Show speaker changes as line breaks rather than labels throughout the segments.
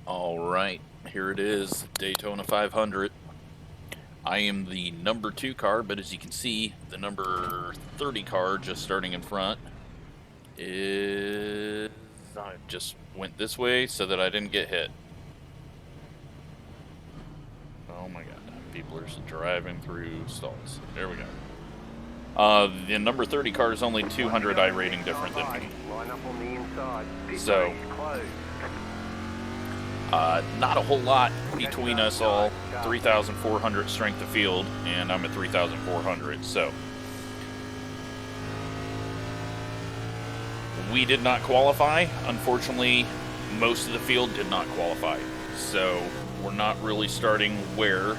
All right, here it is, Daytona 500. I am the number 2 car, but as you can see, the number 30 car just starting in front is... I just went this way so that I didn't get hit. Oh my god, people are driving through stalls. There we go. The number 30 car is only 200 iRating different than me. So, not a whole lot between us all. 3,400 strength of field, and I'm at 3,400, so we did not qualify. Unfortunately, most of the field did not qualify, so we're not really starting where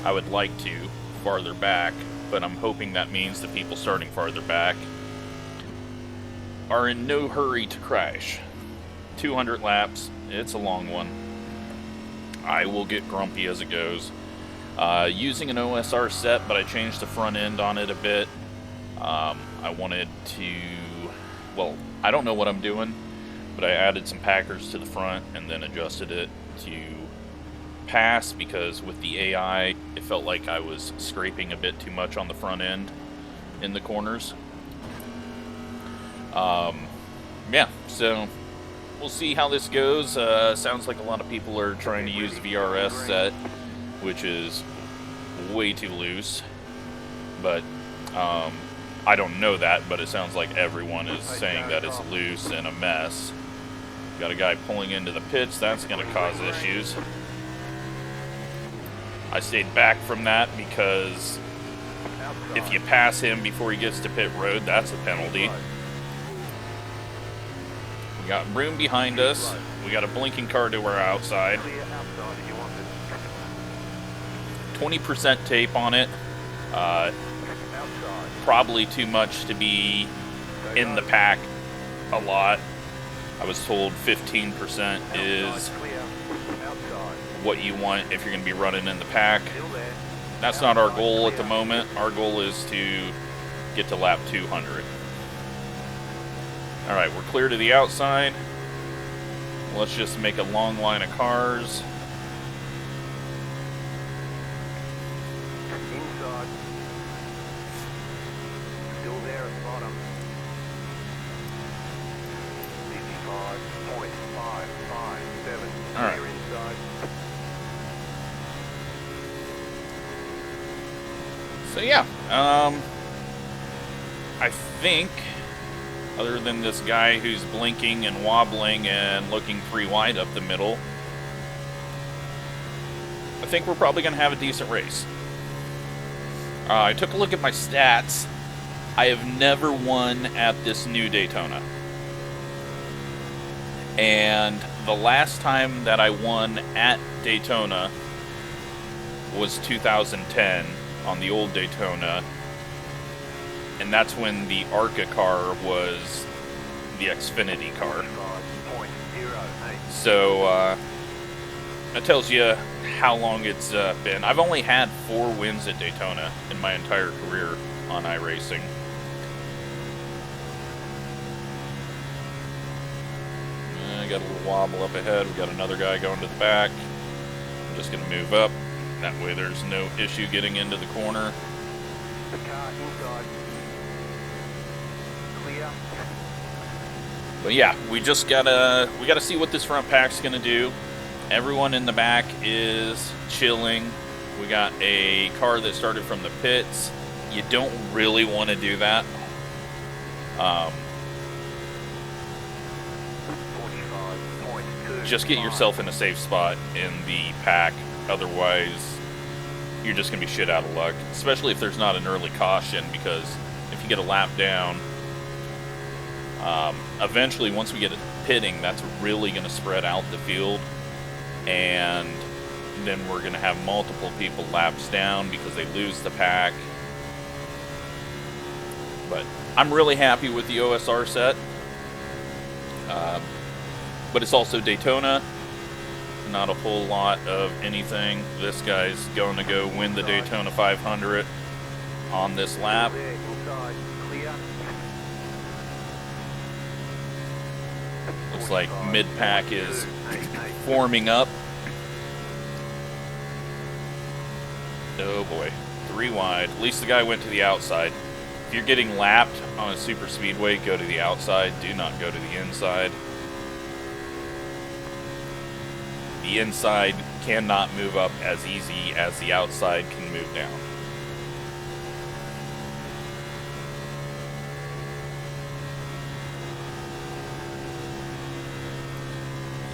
I would like to, farther back, but I'm hoping that means the people starting farther back are in no hurry to crash. 200 laps, it's a long one. I will get grumpy as it goes. Using an OSR set, but I changed the front end on it a bit. I wanted to, well, I don't know what I'm doing, but I added some packers to the front and then adjusted it to pass, because with the AI, it felt like I was scraping a bit too much on the front end in the corners. Yeah, so we'll see how this goes. Sounds like a lot of people are trying to use the VRS set, which is way too loose. But I don't know that, but it sounds like everyone is saying that it's loose and a mess. Got a guy pulling into the pits, that's going to cause issues. I stayed back from that because if you pass him before he gets to pit road, that's a penalty. We got room behind us. We got a blinking car to our outside. 20% tape on it. Probably too much to be in the pack a lot. I was told 15% is what you want if you're going to be running in the pack. That's not our goal at the moment. Our goal is to get to lap 200. Alright, we're clear to the outside. Let's just make a long line of cars.
Inside. Still there at the bottom. 55.557.
Alright.
Inside.
So yeah, I think, other than this guy who's blinking and wobbling and looking pretty wide up the middle, I think we're probably going to have a decent race. I took a look at my stats. I have never won at this new Daytona. And the last time that I won at Daytona was 2010 on the old Daytona. And that's when the ARCA car was the Xfinity car. So, that tells you how long it's been. I've only had 4 wins at Daytona in my entire career on iRacing. I got a little wobble up ahead. We got another guy going to the back. I'm just going to move up. That way there's no issue getting into the corner.
The car inside. Clear.
But yeah, we gotta see what this front pack's gonna do. Everyone in the back is chilling. We got a car that started from the pits. You don't really want to do that.
45.2.
Just get yourself in a safe spot in the pack. Otherwise, you're just gonna be shit out of luck. Especially if there's not an early caution, because if you get a lap down, eventually, once we get it pitting, that's really going to spread out the field, and then we're going to have multiple people laps down because they lose the pack. But I'm really happy with the OSR set, but it's also Daytona, not a whole lot of anything. This guy's going to go win the Daytona 500 on this lap. Looks like mid-pack is forming up. Oh boy, 3 wide. At least the guy went to the outside. If you're getting lapped on a super speedway, go to the outside. Do not go to the inside. The inside cannot move up as easy as the outside can move down.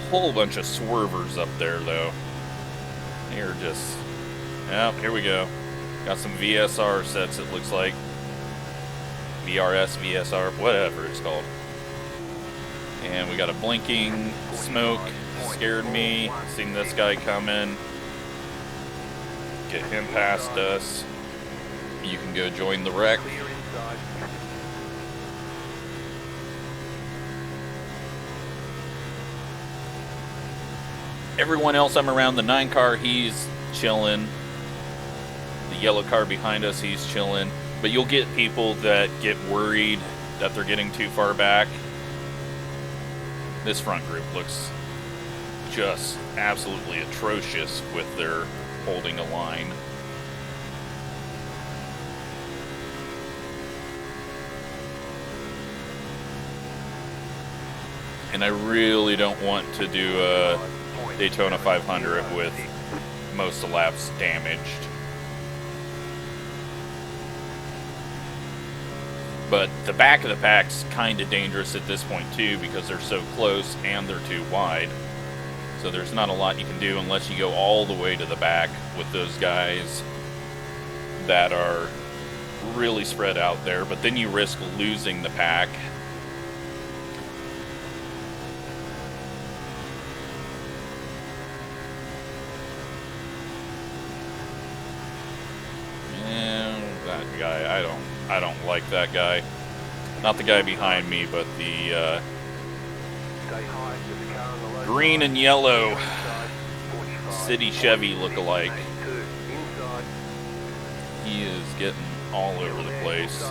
Whole bunch of swervers up there though. They're just, yep, here we go. Got some VSR sets, it looks like. VRS, VSR, whatever it's called. And we got a blinking smoke. Scared me. Seen this guy coming. Get him past us. You can go join the wreck. Everyone else I'm around, the 9 car, he's chilling. The yellow car behind us, he's chilling. But you'll get people that get worried that they're getting too far back. This front group looks just absolutely atrocious with their holding a line. And I really don't want to do a Daytona 500 with most of the laps damaged. But the back of the pack's kind of dangerous at this point too, because they're so close and they're too wide. So there's not a lot you can do unless you go all the way to the back with those guys that are really spread out there. But then you risk losing the pack. And that guy, I don't like that guy. Not the guy behind me, but the green and yellow City Chevy look-alike. He is getting all over the place.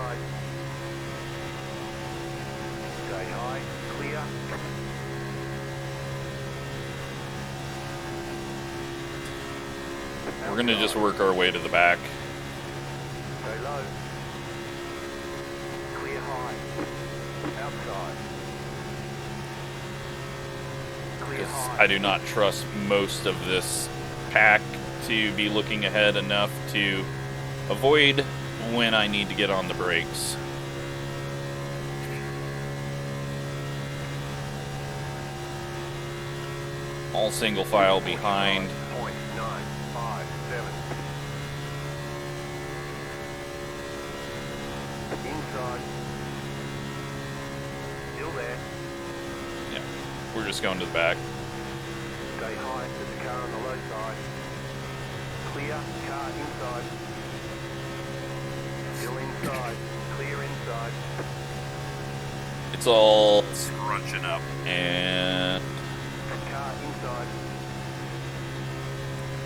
We're gonna just work our way to the back. I do not trust most of this pack to be looking ahead enough to avoid when I need to get on the brakes. All single file behind.
Inside. Still there.
Yeah, we're just going to the back.
Stay high, there's a car on the low side. Clear, car inside. Still inside, clear inside.
It's all scrunching up, and
Car inside.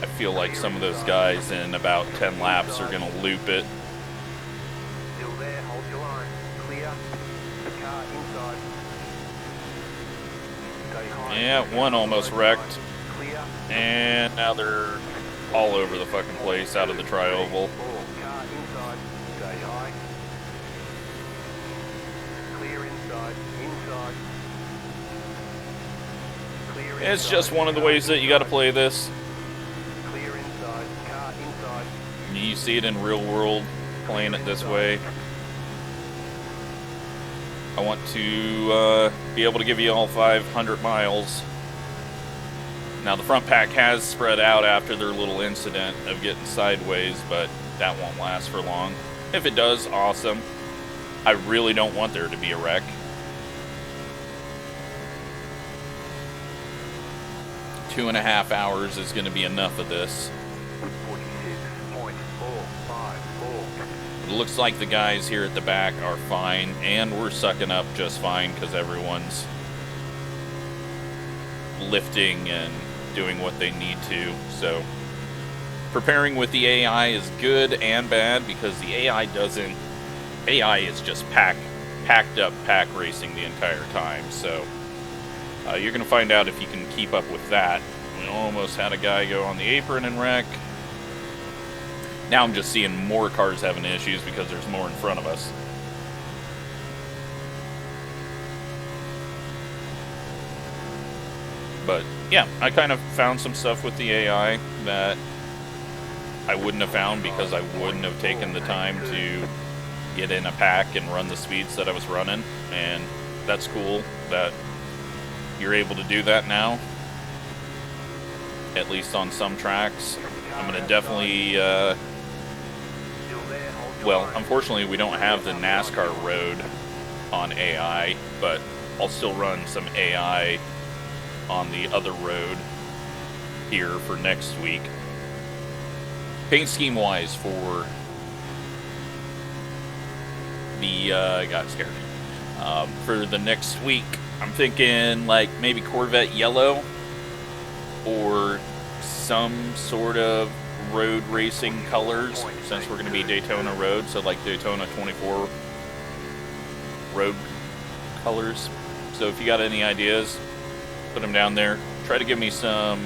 I feel like some of those guys in about 10 laps are going to loop it.
Still there, hold your line. Clear, car inside. Stay high.
Yeah, one almost wrecked,
Clear.
and now they're all over the fucking place out of the tri-oval.
Car inside. Stay high. Clear inside. Inside. Clear inside.
It's just one of the ways that you got to play this.
Clear inside. Car inside.
You see it in real world, playing it this way. I want to be able to give you all 500 miles. Now the front pack has spread out after their little incident of getting sideways, but that won't last for long. If it does, awesome. I really don't want there to be a wreck. Two and a half hours is going to be enough of this.
46.454.
It looks like the guys here at the back are fine, and we're sucking up just fine because everyone's lifting and doing what they need to. So preparing with the AI is good and bad, because the AI is just packed up pack racing the entire time. So You're going to find out if you can keep up with that. We almost had a guy go on the apron and wreck. Now I'm just seeing more cars having issues because there's more in front of us. But yeah, I kind of found some stuff with the AI that I wouldn't have found because I wouldn't have taken the time to get in a pack and run the speeds that I was running. And that's cool that you're able to do that now, at least on some tracks. I'm going to definitely, well, unfortunately we don't have the NASCAR road on AI, but I'll still run some AI on the other road here for next week. Paint scheme wise for the, got scared. For the next week, I'm thinking like maybe Corvette yellow or some sort of road racing colors, since we're going to be Daytona road, so like Daytona 24 road colors. So if you got any ideas, put them down there. Try to give me some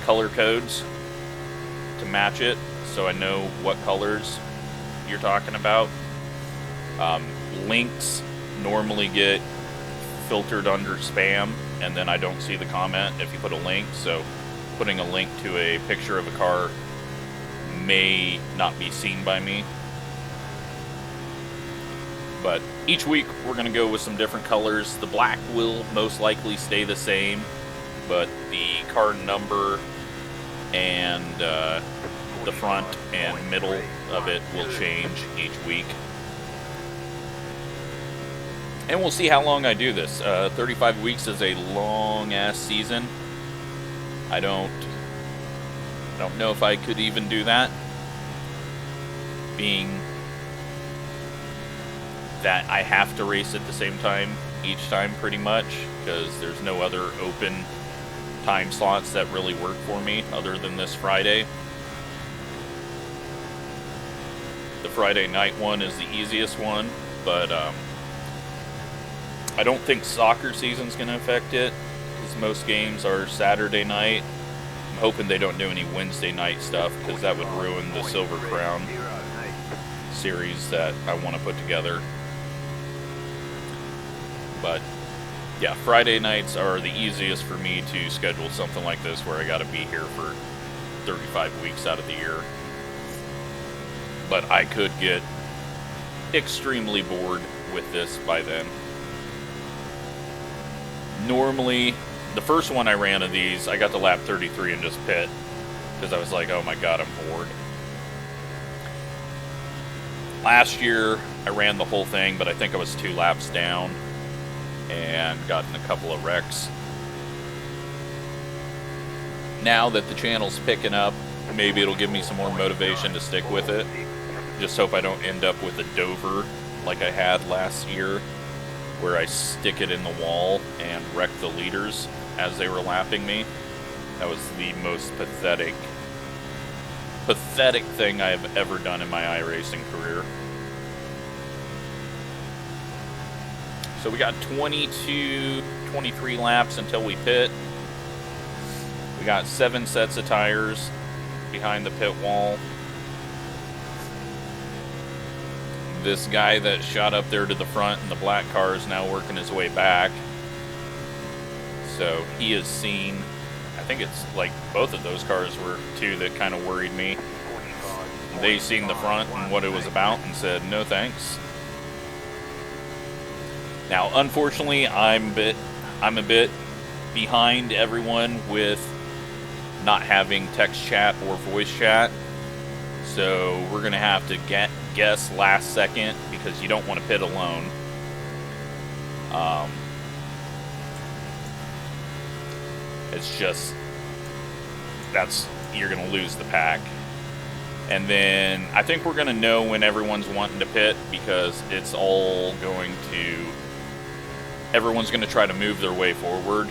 color codes to match it so I know what colors you're talking about. Links normally get filtered under spam, and then I don't see the comment if you put a link, so putting a link to a picture of a car may not be seen by me. But each week we're going to go with some different colors. The black will most likely stay the same, but the car number and the front and middle of it will change each week. And we'll see how long I do this. 35 weeks is a long-ass season. I don't know if I could even do that, being that I have to race at the same time each time pretty much, because there's no other open time slots that really work for me other than this Friday. The Friday night one is the easiest one, but I don't think soccer season's going to affect it, because most games are Saturday night. I'm hoping they don't do any Wednesday night stuff, because that would ruin the Silver Crown series that I want to put together. But yeah, Friday nights are the easiest for me to schedule something like this, where I got to be here for 35 weeks out of the year. But I could get extremely bored with this by then. Normally, the first one I ran of these, I got to lap 33 and just pit, because I was like, oh my god, I'm bored. Last year, I ran the whole thing, but I think I was 2 laps down and gotten a couple of wrecks. Now that the channel's picking up, maybe it'll give me some more motivation to stick with it. Just hope I don't end up with a Dover like I had last year, where I stick it in the wall and wreck the leaders as they were lapping me. That was the most pathetic thing I've ever done in my iRacing career. So we got 22, 23 laps until we pit. We got 7 sets of tires behind the pit wall. This guy that shot up there to the front in the black car is now working his way back. So he has seen, I think it's like both of those cars were 2 that kind of worried me. They seen the front and what it was about and said, no thanks. Now, unfortunately, I'm a bit behind everyone with not having text chat or voice chat. So we're going to have to guess last second, because you don't want to pit alone. It's just, you're going to lose the pack. And then I think we're going to know when everyone's wanting to pit, because it's all going to, everyone's going to try to move their way forward.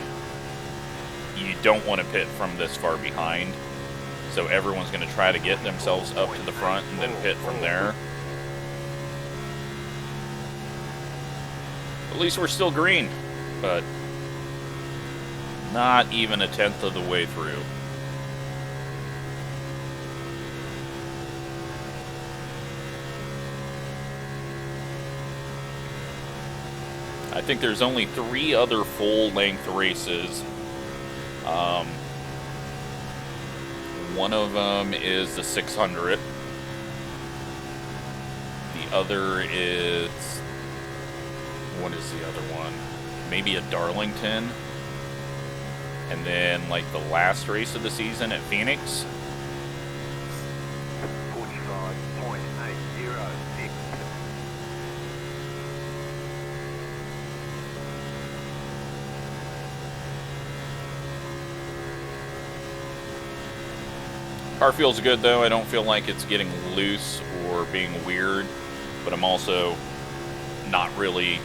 You don't want to pit from this far behind. So everyone's going to try to get themselves up to the front and then pit from there. At least we're still green. but not even a tenth of the way through. I think there's only 3 other full-length races. One of them is the 600. The other is... what is the other one? Maybe a Darlington. And then, like, the last race of the season at Phoenix.
45.806.
Car feels good though. I don't feel like it's getting loose or being weird, but I'm also not really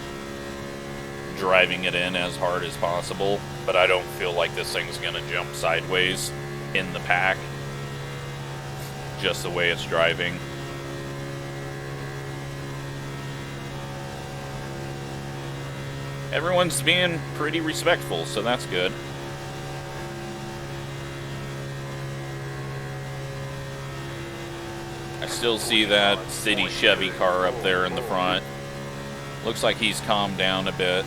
driving it in as hard as possible. But I don't feel like this thing's gonna jump sideways in the pack, just the way it's driving. Everyone's being pretty respectful, so that's good. I still see that city Chevy car up there in the front. Looks like he's calmed down a bit.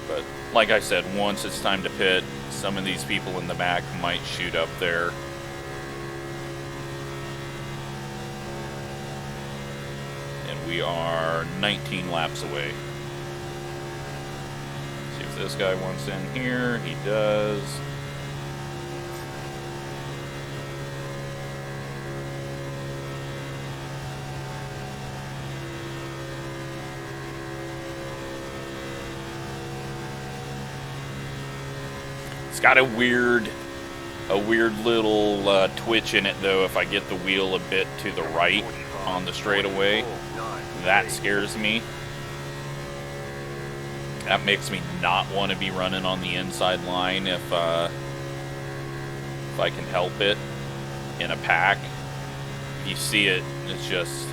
But like I said, once it's time to pit, some of these people in the back might shoot up there. And we are 19 laps away. See if this guy wants in here. He does. It's got a weird little twitch in it though. If I get the wheel a bit to the right on the straightaway, that scares me. That makes me not want to be running on the inside line if I can help it in a pack. If you see it, it's just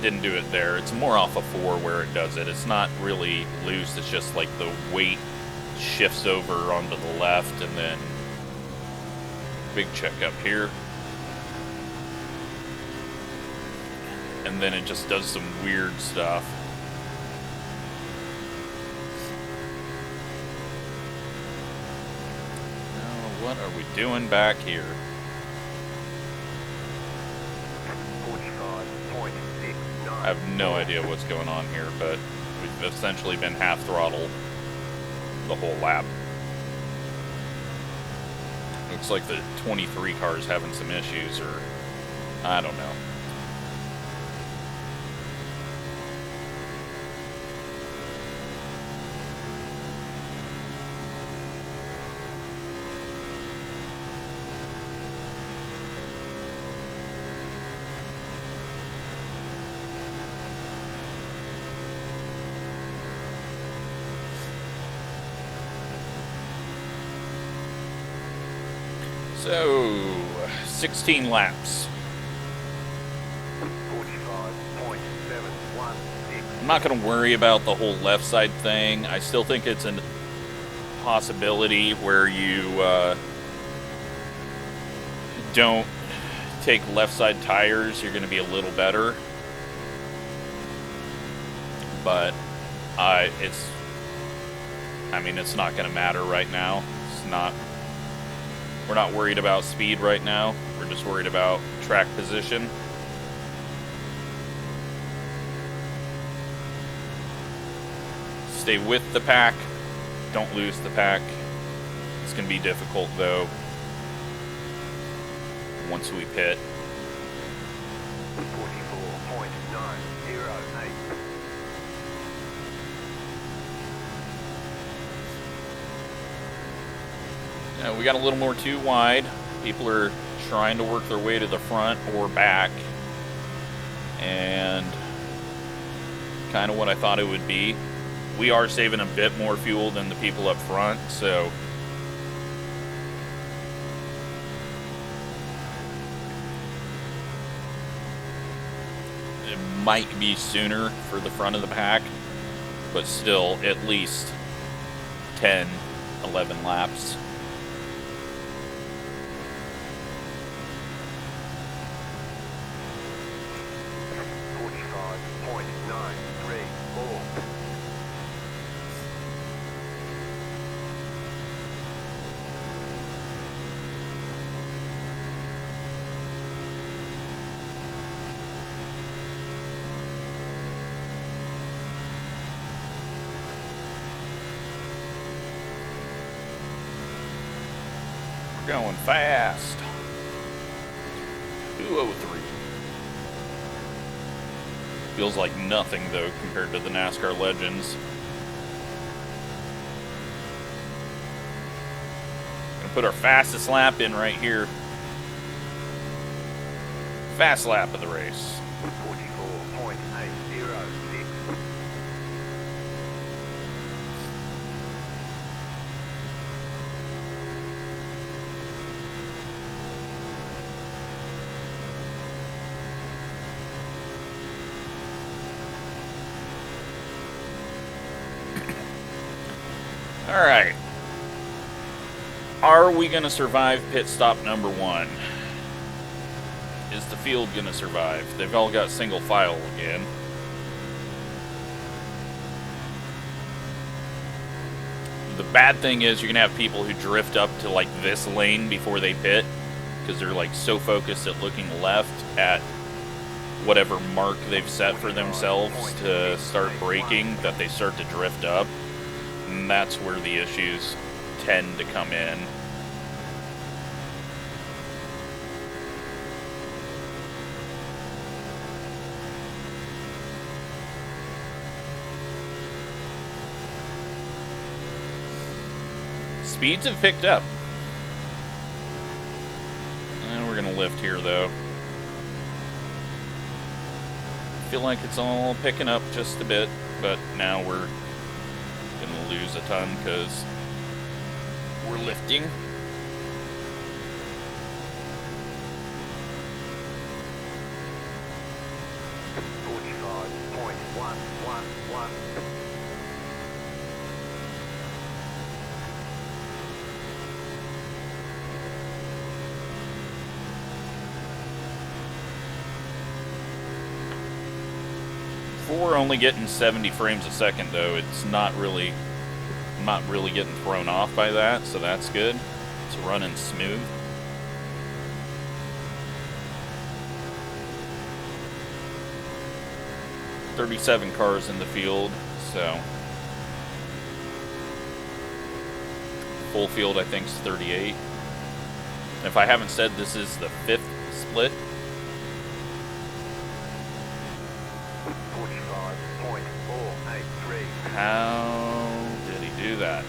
didn't do it there. It's more off of 4 where it does it. It's not really loose. It's just like the weight shifts over onto the left, and then big check up here, and then it just does some weird stuff. Now, what are we doing back here?
45.69.
I have no idea what's going on here, but we've essentially been half throttle the whole lap. Looks like the 23 car is having some issues, or I don't know. So, 16 laps.
45.716.
I'm not going to worry about the whole left side thing. I still think it's a possibility where you don't take left side tires. You're going to be a little better. But it's not going to matter right now. We're not worried about speed right now. We're just worried about track position. Stay with the pack. Don't lose the pack. It's going to be difficult, though, once we pit.
44.908.
We got a little more too wide. People are trying to work their way to the front or back. And kind of what I thought it would be. We are saving a bit more fuel than the people up front, so it might be sooner for the front of the pack. but still at least 10, 11 laps. Going fast. 203. Feels like nothing though compared to the NASCAR Legends. Gonna put our fastest lap in right here. Fast lap of the race.
44.806.
Alright. Are we going to survive pit stop number 1? Is the field going to survive? They've all got single file again. The bad thing is you're going to have people who drift up to like this lane before they pit because they're like so focused at looking left at whatever mark they've set for themselves to start braking that they start to drift up. And that's where the issues tend to come in. Speeds have picked up. And we're going to lift here, though. I feel like it's all picking up just a bit, but now we're gonna lose a ton because we're lifting. We're only getting 70 frames a second though. It's not really getting thrown off by that, so that's good. It's running smooth. "37 cars in the field, so full field I think is 38. And if I haven't said, this is the 5th split. How did he do that?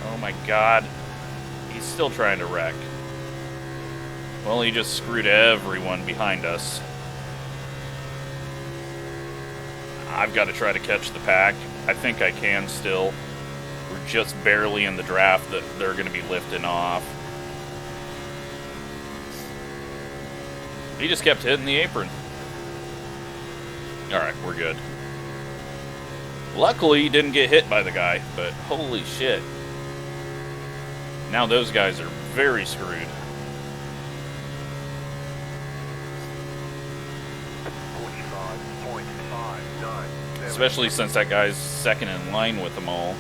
Oh my god. He's still trying to wreck. Well, he just screwed everyone behind us. I've got to try to catch the pack. I think I can still. We're just barely in the draft that they're going to be lifting off. He just kept hitting the apron. Alright, we're good. Luckily, he didn't get hit by the guy, but holy shit. Now those guys are very screwed. Especially since that guy's second in line with them all.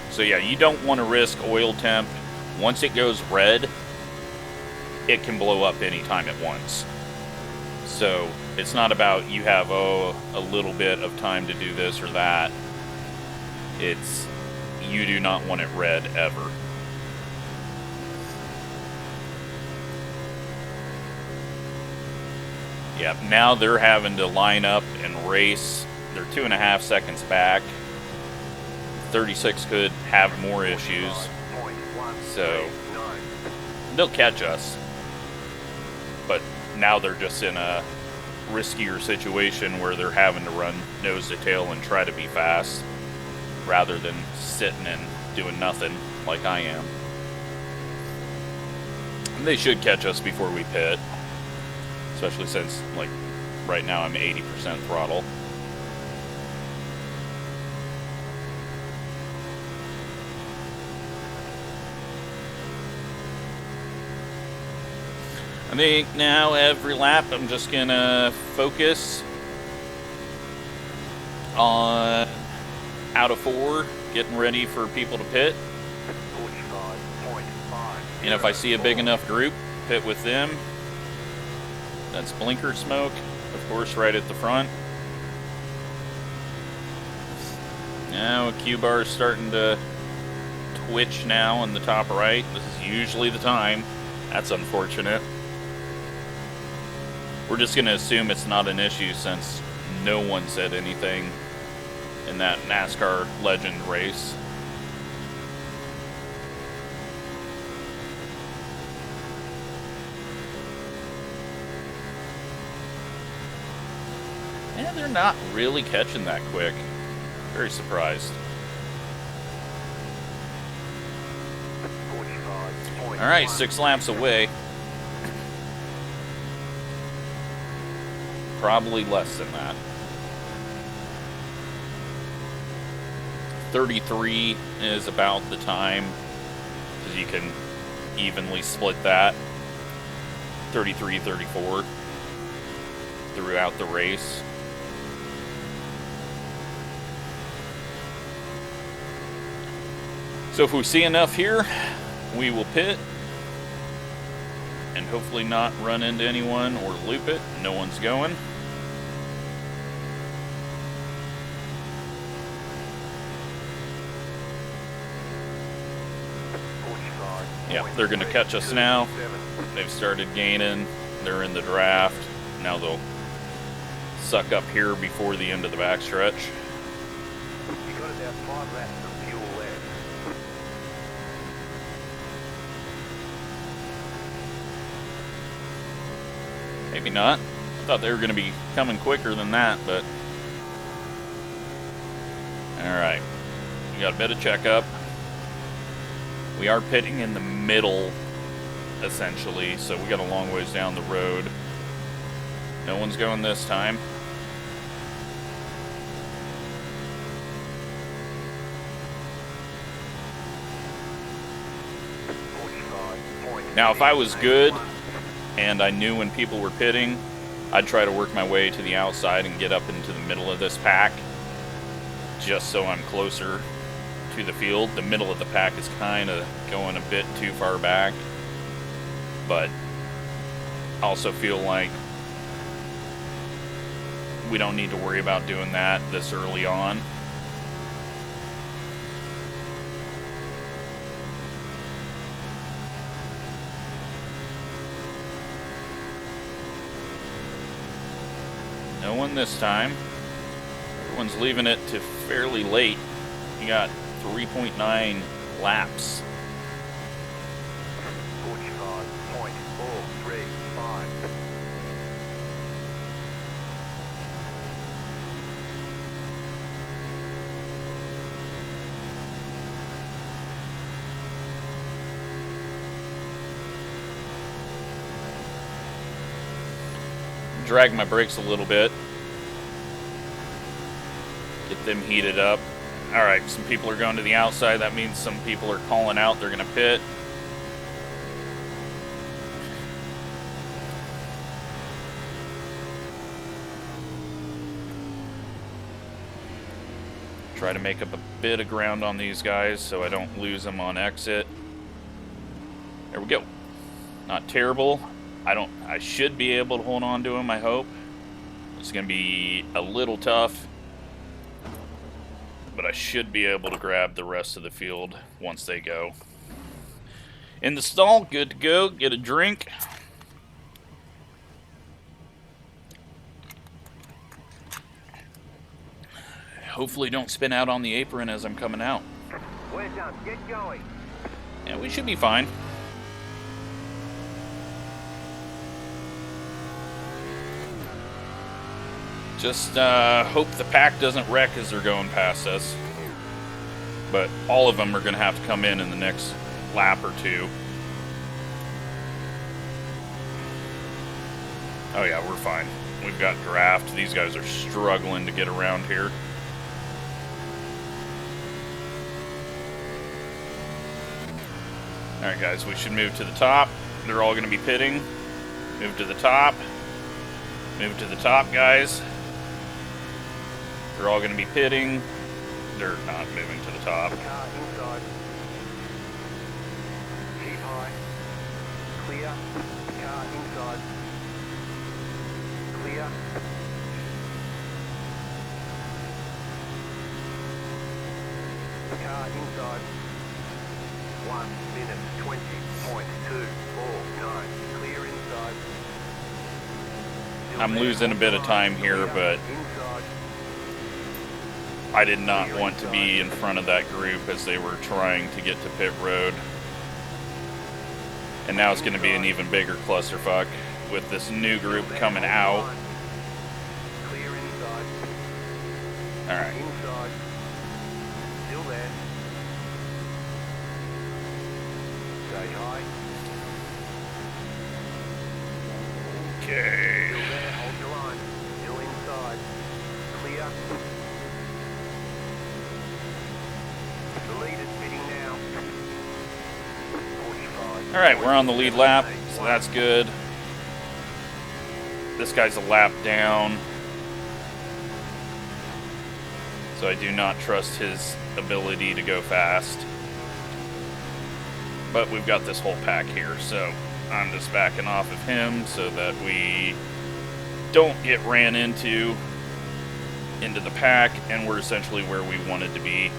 So yeah, you don't want to risk oil temp. Once it goes red, it can blow up anytime at once. So it's not about you have, a little bit of time to do this or that. It's, you do not want it red ever. Yep, now they're having to line up and race. They're 2.5 seconds back. 36 could have more issues, so they'll catch us. But now they're just in a riskier situation where they're having to run nose to tail and try to be fast rather than sitting and doing nothing like I am. They should catch us before we pit. Especially since, like, right now I'm 80% throttle. I think now every lap I'm just gonna focus on out of 4, getting ready for people to pit.
45.5.
And if I see a big enough group, pit with them. That's blinker smoke, of course, right at the front. Now a Q bar is starting to twitch now in the top right. This is usually the time. That's unfortunate. We're just going to assume it's not an issue since no one said anything in that NASCAR Legend race. And they're not really catching that quick. Very surprised.
45.1.
Alright, 6 laps away. Probably less than that. 33 is about the time, because you can evenly split that. 33, 34 throughout the race. So if we see enough here, we will pit and hopefully not run into anyone or loop it. No one's going. Yeah, they're going to catch us now. They've started gaining. They're in the draft. Now they'll suck up here before the end of the backstretch.
You got about 5 laps of fuel left.
Maybe not. I thought they were going to be coming quicker than that, but... Alright. We got a bit of checkup. We are pitting in the middle, essentially, so we got a long ways down the road. No one's going this time. Now, if I was good and I knew when people were pitting, I'd try to work my way to the outside and get up into the middle of this pack, just so I'm closer to the field. The middle of the pack is kind of going a bit too far back, but I also feel like we don't need to worry about doing that this early on. No one this time. Everyone's leaving it to fairly late. You got 3.9 laps.
45.435.
Drag my brakes a little bit. Get them heated up. Alright, some people are going to the outside. That means some people are calling out. They're going to pit. Try to make up a bit of ground on these guys so I don't lose them on exit. There we go. Not terrible. I should be able to hold on to them, I hope. It's going to be a little tough, but I should be able to grab the rest of the field once they go. In the stall, good to go. Get a drink. Hopefully don't spin out on the apron as I'm coming out.
We're done. Get going.
Yeah, we should be fine. Just hope the pack doesn't wreck as they're going past us. But all of them are going to have to come in the next lap or two. Oh yeah, we're fine. We've got draft. These guys are struggling to get around here. Alright guys, we should move to the top. They're all going to be pitting. Move to the top. Move to the top, guys. They're all going to be pitting. They're not moving to the top.
Car inside. Keep high. Clear. Car inside. Clear. Car inside. 1 minute 20.249. Clear inside. Still
I'm
there,
losing a bit of time here, but
inside.
I did not want to be in front of that group as they were trying to get to pit road. And now it's going to be an even bigger clusterfuck with this new group coming out.
Clear inside.
Alright.
Inside. Still there. Stay high.
Okay.
Still there. Hold your line. Still inside. Clear. The lead is pitting now. 45.
Alright, we're on the lead lap, so that's good. This guy's a lap down. So I do not trust his ability to go fast. But we've got this whole pack here, so I'm just backing off of him so that we don't get ran into the pack, and we're essentially where we wanted to be.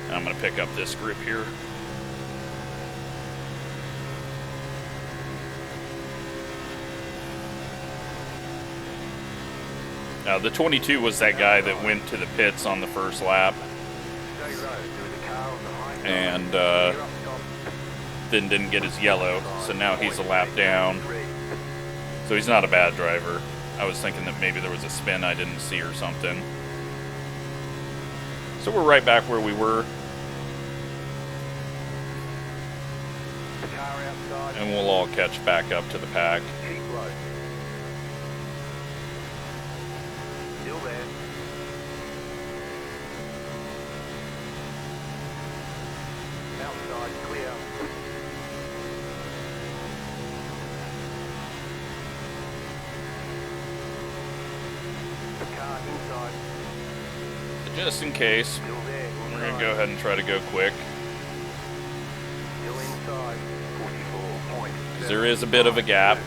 And I'm going to pick up this group here. The 22 was that guy that went to the pits on the first lap. And then didn't get his yellow, so now he's a lap down. So he's not a bad driver. I was thinking that maybe there was a spin I didn't see or something. So we're right back where we were. And we'll all catch back up to the pack.
Still there. Outside clear. Car inside.
Just in case,
Still there.
we're going to go ahead and try to go quick.
Still inside. 44.
'Cause there is a bit of a gap.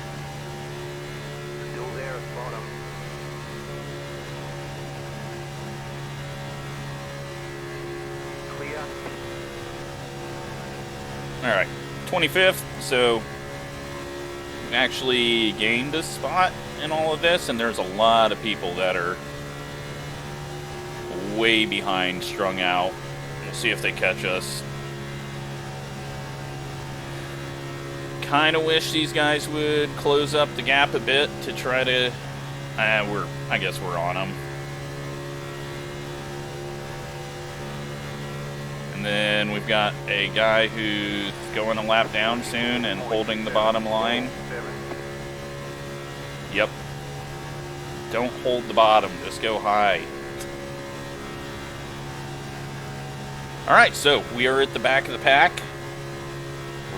Still there at bottom. Clear.
Alright, 25th, so we actually gained a spot in all of this, and there's a lot of people that are way behind, strung out. We'll see if they catch us. Kind of wish these guys would close up the gap a bit to try to... I guess we're on them. And then we've got a guy who's going a lap down soon and holding the bottom line. Yep. Don't hold the bottom, just go high. Alright, so we are at the back of the pack.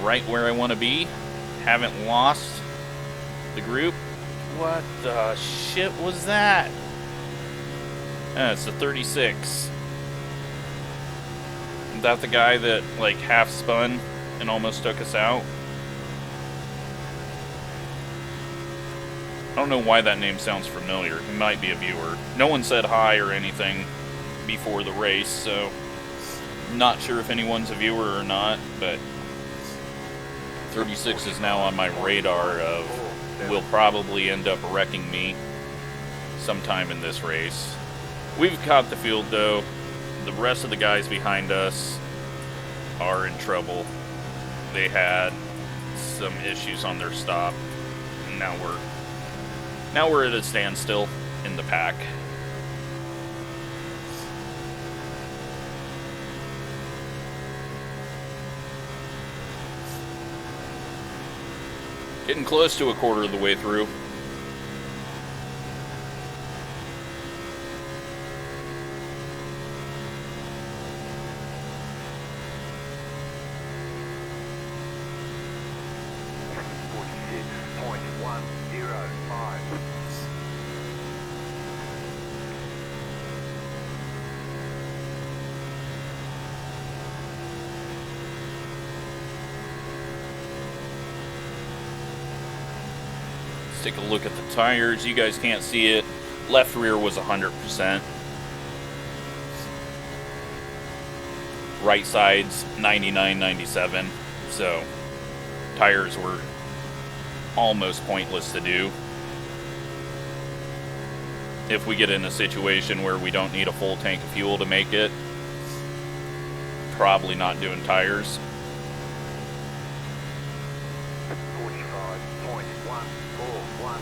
Right where I want to be. Haven't lost the group. What the shit was that? It's the 36. Is that the guy that, like, half spun and almost took us out? I don't know why that name sounds familiar. He might be a viewer. No one said hi or anything before the race, so not sure if anyone's a viewer or not, but 36 is now on my radar of will probably end up wrecking me sometime in this race. We've caught the field though. The rest of the guys behind us are in trouble. They had some issues on their stop, and now we're at a standstill in the pack. Getting close to a quarter of the way through.
5.
Let's take a look at the tires. You guys can't see it. Left rear was 100%. Right side's 99, 97. So tires were almost pointless to do. If we get in a situation where we don't need a full tank of fuel to make it, probably not doing tires.
45.141.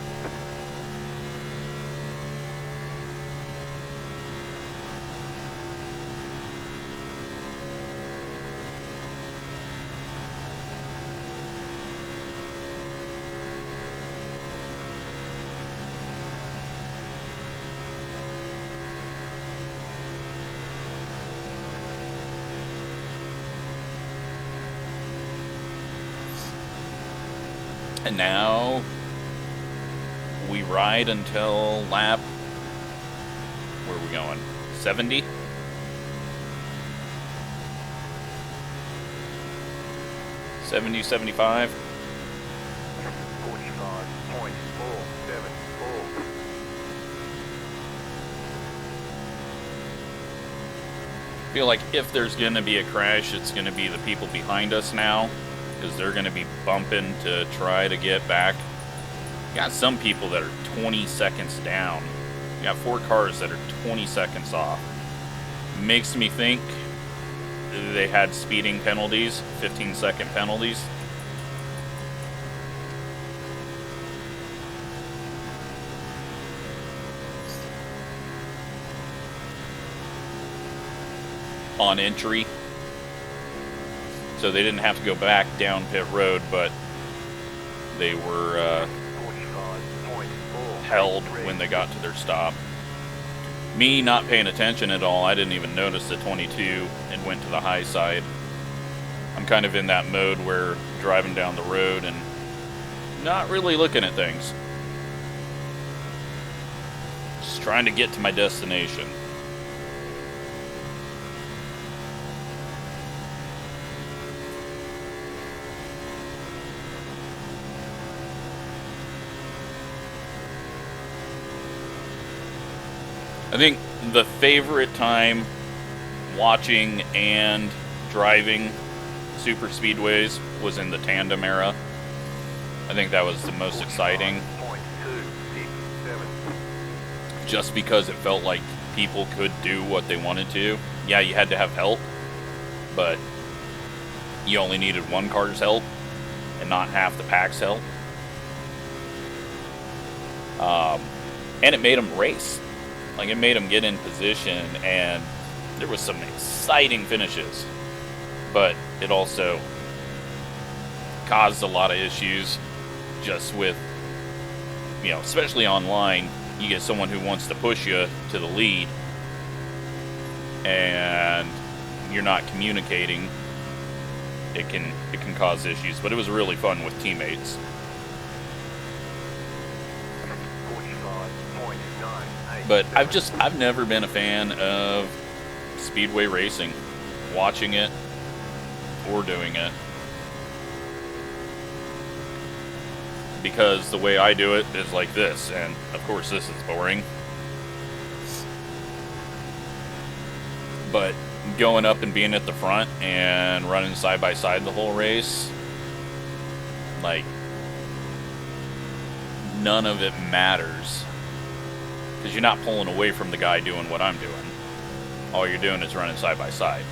And now we ride until lap, where are we going? 70? $70, 75.
45.474.
I feel like if there's going to be a crash, it's going to be the people behind us now, because they're going to be bumping to try to get back. You got some people that are 20 seconds down. You got 4 cars that are 20 seconds off. Makes me think they had speeding penalties, 15-second penalties. On entry. So they didn't have to go back down pit road, but they were held when they got to their stop. Me not paying attention at all, I didn't even notice the 22 and went to the high side. I'm kind of in that mode where driving down the road and not really looking at things. Just trying to get to my destination. I think the favorite time watching and driving super speedways was in the tandem era. I think that was the most exciting. Just because it felt like people could do what they wanted to. Yeah, you had to have help, but you only needed one car's help and not half the pack's help. And it made them race. Like, it made them get in position, and there was some exciting finishes. But it also caused a lot of issues just with, you know, especially online, you get someone who wants to push you to the lead, and you're not communicating. It can cause issues, but it was really fun with teammates. But I've never been a fan of speedway racing, watching it or doing it. Because the way I do it is like this, and of course this is boring. But going up and being at the front and running side by side the whole race, like, none of it matters. Because you're not pulling away from the guy doing what I'm doing. All you're doing is running side by side.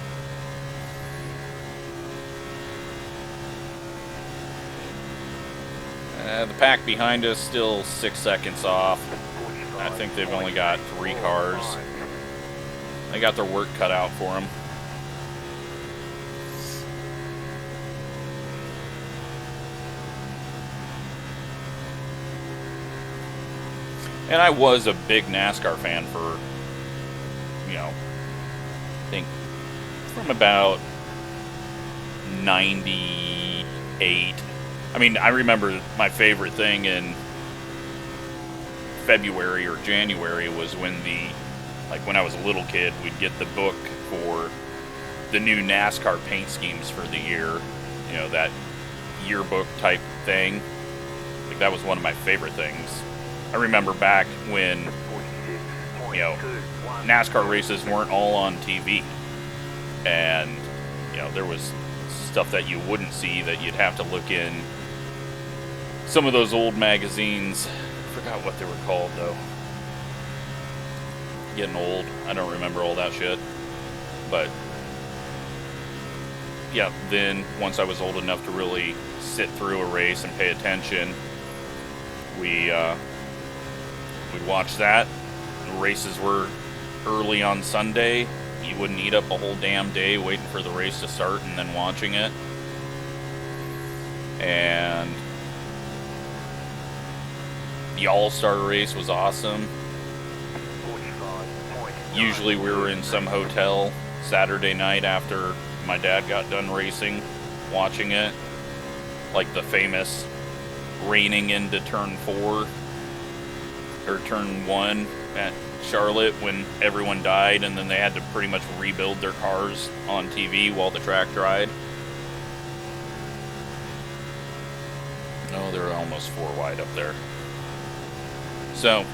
The pack behind us still 6 seconds off. I think they've only got 3 cars. They got their work cut out for them. And I was a big NASCAR fan for, you know, I think from about 98. I mean, I remember my favorite thing in February or January was when when I was a little kid, we'd get the book for the new NASCAR paint schemes for the year. You know, that yearbook type thing. Like, that was one of my favorite things. I remember back when, you know, NASCAR races weren't all on TV. And, you know, there was stuff that you wouldn't see that you'd have to look in some of those old magazines. I forgot what they were called, though. Getting old. I don't remember all that shit. But yeah, then once I was old enough to really sit through a race and pay attention, we'd watch that. The races were early on Sunday. You wouldn't eat up a whole damn day waiting for the race to start and then watching it. And the All-Star race was awesome. Usually we were in some hotel Saturday night after my dad got done racing, watching it. Like the famous reining into turn 4 or turn 1 at Charlotte when everyone died and then they had to pretty much rebuild their cars on TV while the track dried. Oh, they're almost 4 wide up there. So,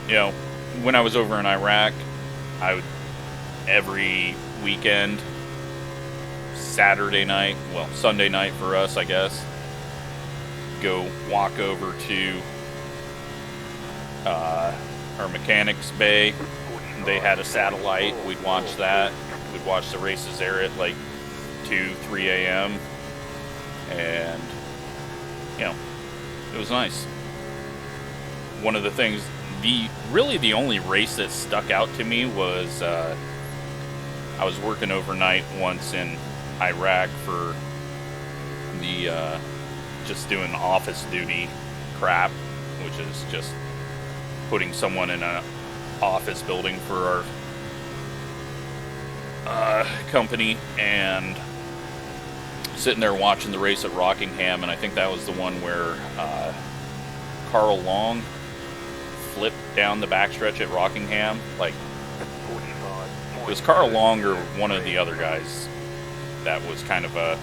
you know, when I was over in Iraq, I would every weekend, Saturday night, well, Sunday night for us, I guess, go walk over to our mechanics bay. They had a satellite. We'd watch that. We'd watch the races there at like 2, 3 a.m. And, you know, it was nice. One of the things, really the only race that stuck out to me was I was working overnight once in Iraq for the just doing office duty crap, which is just putting someone in an office building for our company, and sitting there watching the race at Rockingham. And I think that was the one where Carl Long flipped down the backstretch at Rockingham. Like, it was Carl Long or one of the other guys that was kind of a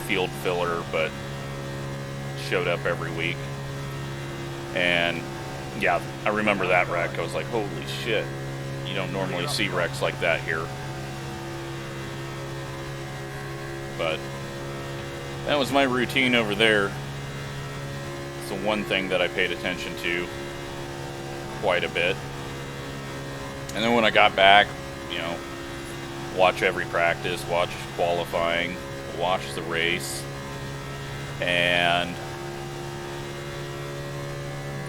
field filler but showed up every week. And yeah, I remember that wreck. I was like, holy shit, you don't normally see wrecks like that here. But that was my routine over there. It's the one thing that I paid attention to quite a bit. And then when I got back, you know, watch every practice, watch qualifying, watch the race, and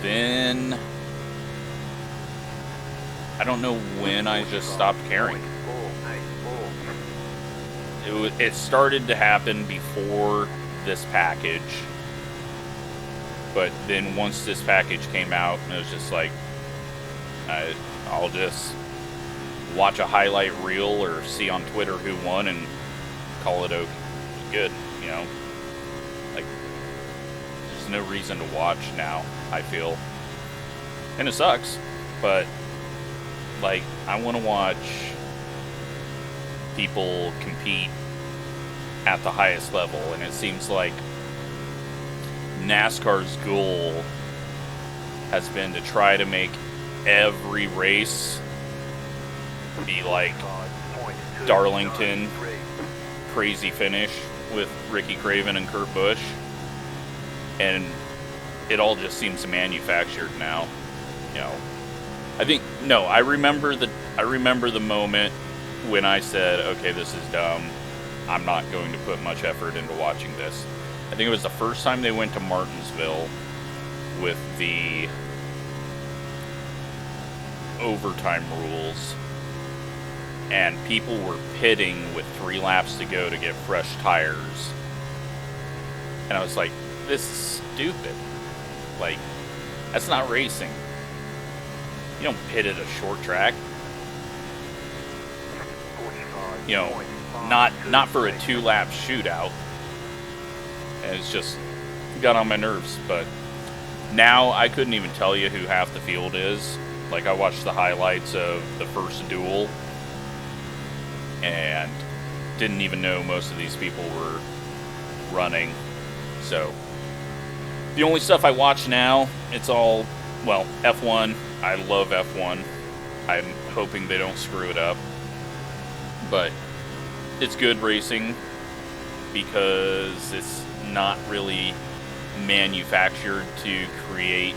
then I don't know when I just stopped caring. It started to happen before this package, but then once this package came out, it was just like, I'll just watch a highlight reel or see on Twitter who won and call it good, you know. Like, there's no reason to watch now, I feel. And it sucks, but like, I want to watch people compete at the highest level, and it seems like NASCAR's goal has been to try to make every race be like Darlington, crazy finish with Ricky Craven and Kurt Busch, and it all just seems manufactured now. You know, I remember the moment when I said, okay, this is dumb, I'm not going to put much effort into watching this. I think it was the first time they went to Martinsville with the overtime rules, and people were pitting with 3 laps to go to get fresh tires. And I was like, this is stupid. Like, that's not racing. You don't pit at a short track. You know, not for a 2-lap shootout. And it's just got on my nerves. But Now, I couldn't even tell you who half the field is. Like, I watched the highlights of the first duel, and didn't even know most of these people were running. So, the only stuff I watch now, it's all, well, F1. I love F1. I'm hoping they don't screw it up. But it's good racing because it's not really manufactured to create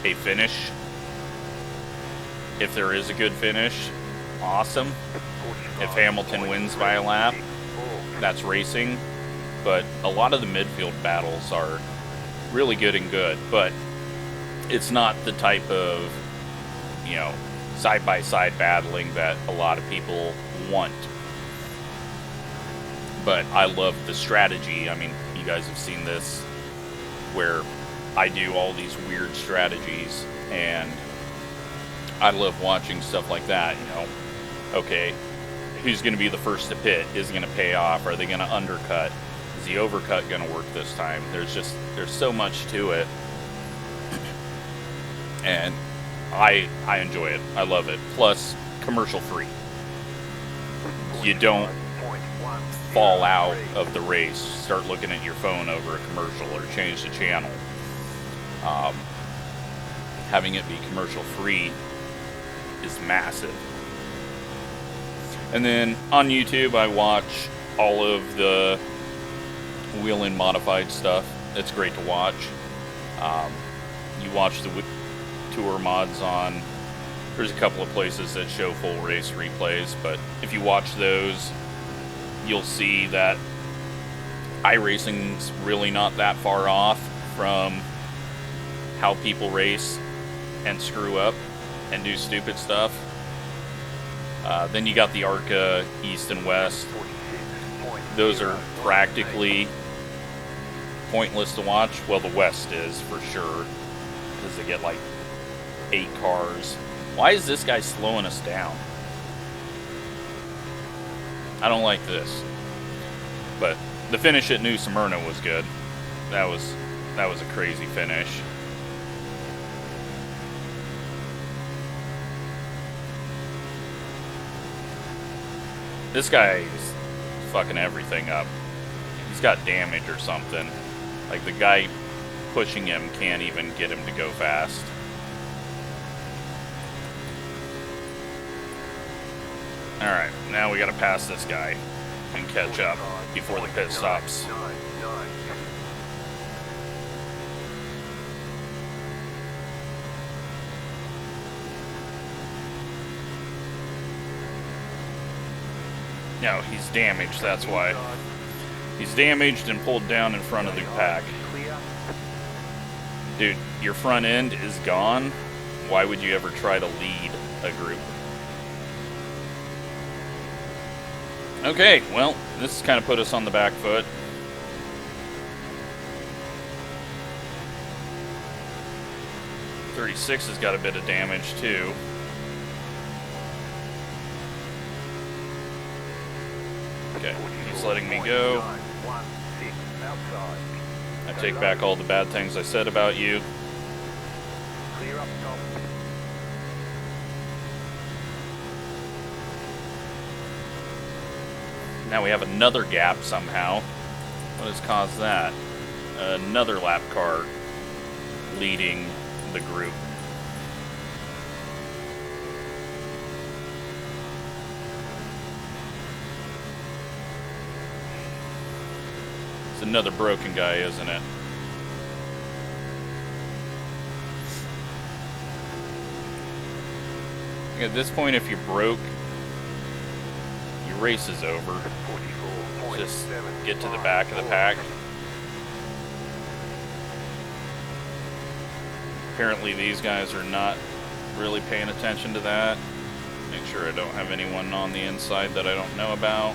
a finish. If there is a good finish, awesome. If Hamilton wins by a lap, that's racing. But a lot of the midfield battles are really good and good, but it's not the type of, you know, side-by-side battling that a lot of people want. But I love the strategy. I mean, you guys have seen this, where I do all these weird strategies, and I love watching stuff like that, you know. Okay, who's going to be the first to pit? Is it going to pay off? Are they going to undercut? Is the overcut going to work this time? There's so much to it. And I enjoy it. I love it. Plus, commercial free. You don't fall out of the race, start looking at your phone over a commercial, or change the channel. Having it be commercial free is massive. And then on YouTube, I watch all of the wheel-in modified stuff. It's great to watch. You watch the tour mods on, there's a couple of places that show full race replays, but if you watch those, you'll see that iRacing's really not that far off from how people race and screw up and do stupid stuff. Then you got the ARCA East and West. Those are practically pointless to watch. Well, the West is for sure, because they get like 8 cars. Why is this guy slowing us down? I don't like this. But the finish at New Smyrna was good. That was a crazy finish. This guy's fucking everything up. He's got damage or something. Like, the guy pushing him can't even get him to go fast. Alright, now we gotta pass this guy and catch up before the pit stops. No, he's damaged, that's why. He's damaged and pulled down in front of the pack. Dude, your front end is gone. Why would you ever try to lead a group? Okay, well, this has kind of put us on the back foot. .36 has got a bit of damage too. Okay, he's letting me go. I take back all the bad things I said about you. Now we have another gap somehow. What has caused that? Another lap car leading the group. It's another broken guy, isn't it? At this point, if you're broke, your race is over. Just get to the back of the pack. Apparently these guys are not really paying attention to that. Make sure I don't have anyone on the inside that I don't know about.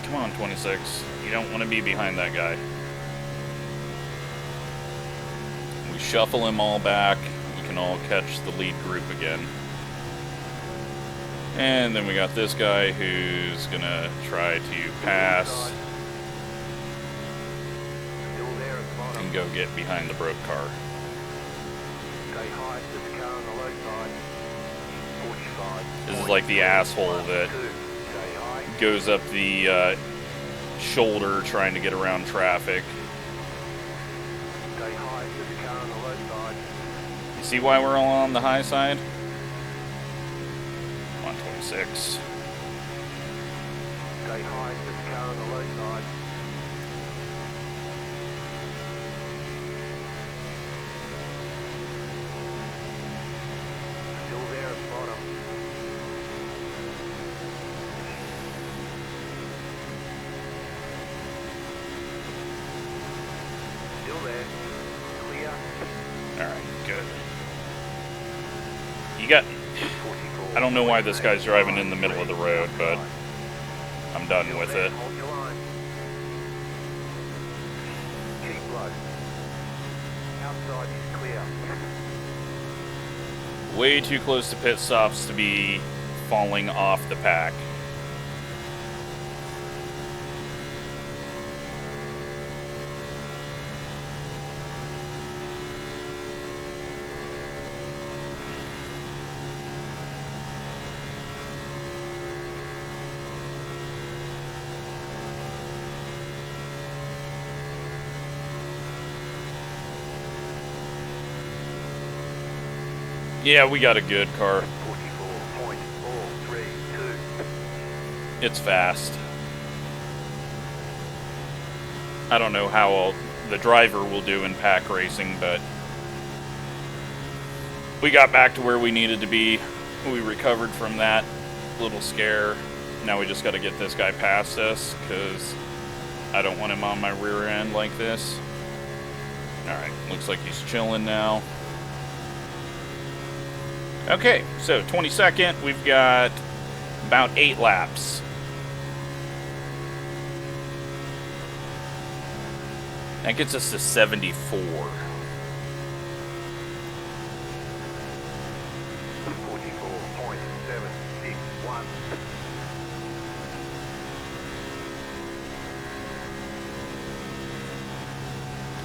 Come on, 26. You don't want to be behind that guy. We shuffle him all back. We can all catch the lead group again. And then we got this guy who's gonna try to pass can go get behind the broke car.
Stay high to the car on the low side. 45.
This is like the asshole that
Stay high.
goes up the shoulder trying to get around traffic.
Stay high to the car on the low side.
You see why we're all on the high side? 126.
Stay high to the car on the low side. Still there at the bottom. Still there. Clear.
Alright, good. You got...
44.
I don't know why this guy's driving in the middle of the road, but I'm done
Still
with
there.
it.
Hold your line. Keep low. Outside is clear.
Way too close to pit stops to be falling off the pack. Yeah, we got a good car.
44.432.
It's fast. I don't know how the driver will do in pack racing, but we got back to where we needed to be. We recovered from that little scare. Now we just got to get this guy past us, because I don't want him on my rear end like this. Alright, looks like he's chilling now. Okay, so 22nd, we've got about 8 laps. That gets us to 74.
44.761.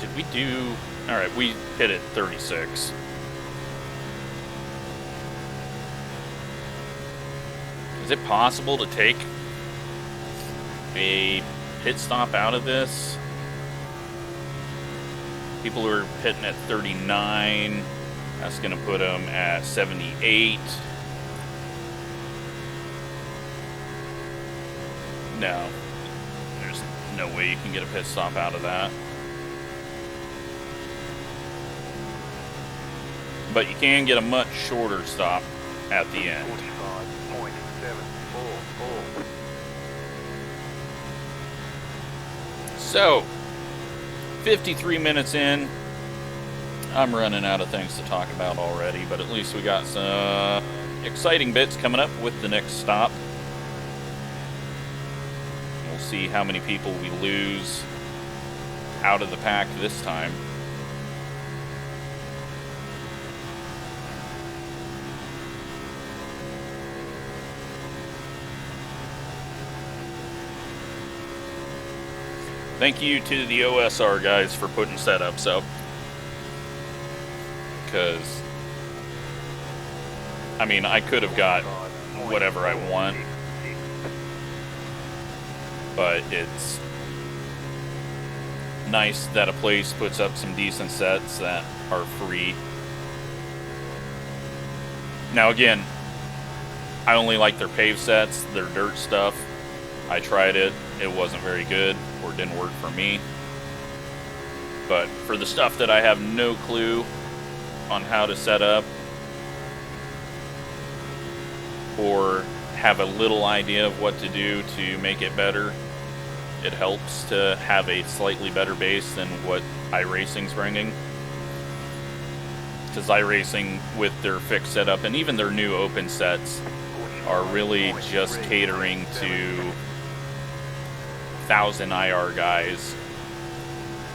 Did we do... Alright, we hit it 36. Is it possible to take a pit stop out of this? People are hitting at 39. That's going to put them at 78. No. There's no way you can get a pit stop out of that. But you can get a much shorter stop at the end.
45.744.
So, 53 minutes in. I'm running out of things to talk about already, but at least we got some exciting bits coming up with the next stop. We'll see how many people we lose out of the pack this time. Thank you to the OSR guys for putting setups up. Because, I mean, I could have got whatever I want, but it's nice that a place puts up some decent sets that are free. Now again, I only like their pave sets, their dirt stuff. I tried it, it wasn't very good, or didn't work for me. But for the stuff that I have no clue on how to set up, or have a little idea of what to do to make it better, it helps to have a slightly better base than what iRacing's bringing. Because iRacing, with their fixed setup and even their new open sets, are really just catering to 1,000 IR guys.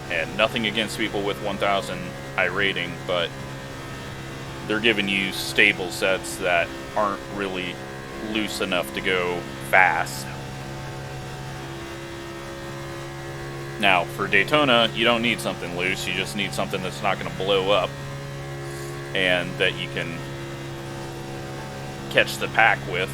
And nothing against people with 1,000 I rating, but they're giving you stable sets that aren't really loose enough to go fast. Now, for Daytona, you don't need something loose. You just need something that's not going to blow up and that you can catch the pack with.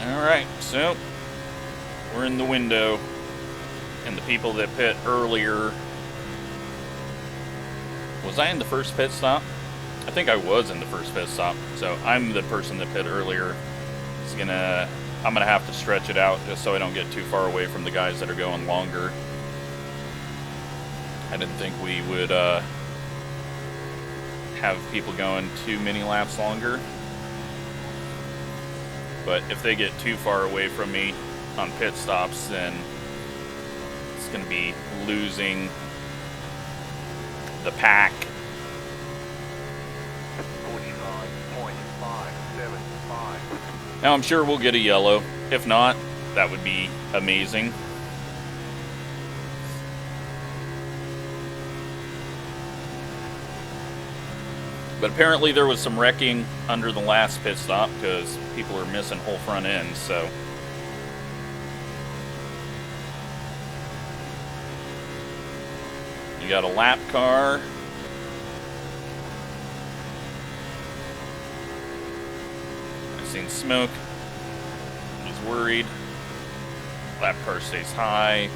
Alright, so we're in the window, and the people that pit earlier... Was I in the first pit stop? I think I was in the first pit stop, so I'm the person that pit earlier. I'm gonna have to stretch it out just so I don't get too far away from the guys that are going longer. I didn't think we would have people going too many laps longer. But if they get too far away from me on pit stops, then it's going to be losing the pack. 45.575. Now I'm sure we'll get a yellow. If not, that would be amazing. But apparently there was some wrecking under the last pit stop because people are missing whole front ends, so. You got a lap car. I've seen smoke. I was worried. Lap car stays high.